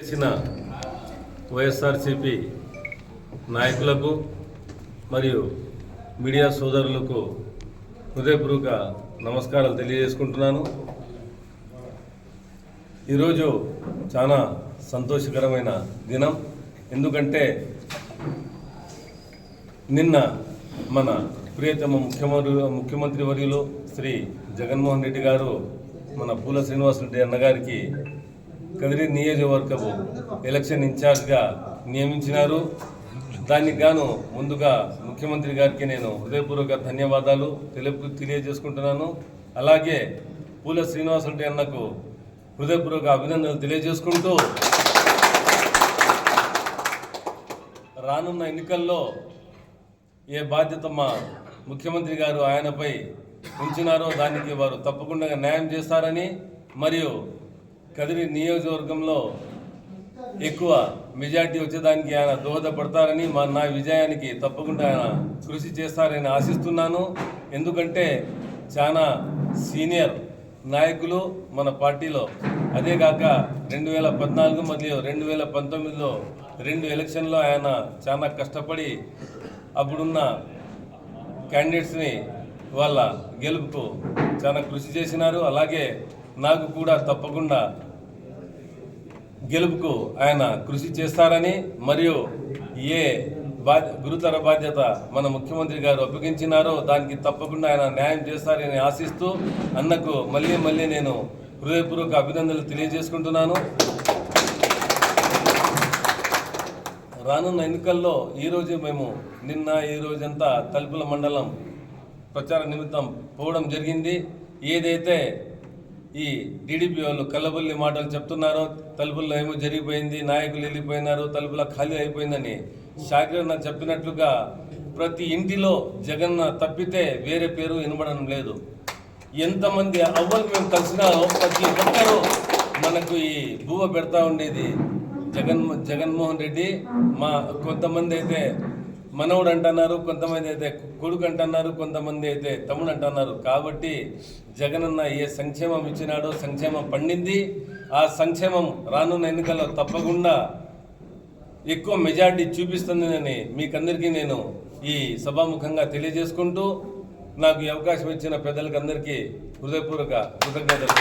చేసిన వైఎస్ఆర్సీపీ నాయకులకు మరియు మీడియా సోదరులకు హృదయపూర్వక నమస్కారాలు తెలియజేసుకుంటున్నాను. ఈరోజు చాలా సంతోషకరమైన దినం. ఎందుకంటే నిన్న మన ప్రియతమ ముఖ్యమంత్రి వర్యులు శ్రీ జగన్మోహన్ రెడ్డి గారు మన పూల శ్రీనివాసరెడ్డి అన్నగారికి కదిరి నియోజకవర్గపు ఎలక్షన్ ఇన్ఛార్జ్గా నియమించినారు. దానికి గాను ముందుగా ముఖ్యమంత్రి గారికి నేను హృదయపూర్వక ధన్యవాదాలు తెలియజేసుకుంటున్నాను. అలాగే పూల శ్రీనివాసరెడ్డి అన్నకు హృదయపూర్వక అభినందనలు తెలియజేసుకుంటూ రానున్న ఎన్నికల్లో ఏ బాధ్యత మా ముఖ్యమంత్రి గారు ఆయనపై ఉంచినారో దానికి వారు తప్పకుండా న్యాయం చేస్తారని, మరియు కదిరి నియోజకవర్గంలో ఎక్కువ మెజార్టీ వచ్చేదానికి ఆయన దోహదపడతారని, నా విజయానికి తప్పకుండా ఆయన కృషి చేస్తారని ఆశిస్తున్నాను. ఎందుకంటే చాలా సీనియర్ నాయకులు మన పార్టీలో. అదేగాక 2014 మరియు 2019లో 2 ఎలక్షన్లో ఆయన చాలా కష్టపడి అప్పుడున్న క్యాండిడేట్స్ని వాళ్ళ గెలుపుకు చాలా కృషి చేసినారు. అలాగే నాకు కూడా తప్పకుండా గెలుపుకు ఆయన కృషి చేస్తారని, మరియు ఏ గురుతర బాధ్యత మన ముఖ్యమంత్రి గారు అప్పగించినారో దానికి తప్పకుండా ఆయన న్యాయం చేస్తారని ఆశిస్తూ అన్నకు మళ్ళీ నేను హృదయపూర్వక అభినందనలు తెలియజేసుకుంటున్నాను. రానున్న ఎన్నికల్లో ఈరోజు మేము ఈ రోజంతా తలుపుల మండలం ప్రచార నిమిత్తం పోవడం జరిగింది. ఏదైతే ఈ టీడీపీ వాళ్ళు కల్లబుల్లి మాటలు చెప్తున్నారో, తలుపుల్లో ఏమో జరిగిపోయింది, నాయకులు వెళ్ళిపోయినారు, తలుపుల ఖాళీ అయిపోయిందని షాకిరన్న చెప్పినట్లుగా ప్రతి ఇంటిలో జగన్న తప్పితే వేరే పేరు వినబడడం లేదు. ఎంతమంది అవ్వలు మేము కలిసినా ప్రతి ఒక్కరూ మనకు ఈ భూవ పెడతా ఉండేది జగన్మోహన్ రెడ్డి. కొంతమంది అయితే మనవుడు అంటున్నారు, కొంతమంది అయితే కొడుకు అంటున్నారు, కొంతమంది అయితే తమ్ముడు అంటున్నారు. కాబట్టి జగనన్న ఏ సంక్షేమం ఇచ్చినాడో సంక్షేమం పండింది. ఆ సంక్షేమం రానున్న ఎన్నికల్లో తప్పకుండా ఎక్కువ మెజార్టీ చూపిస్తుందని మీకందరికీ నేను ఈ సభాముఖంగా తెలియజేసుకుంటూ, నాకు ఈ అవకాశం ఇచ్చిన పెద్దలకు అందరికీ హృదయపూర్వక కృతజ్ఞతలు.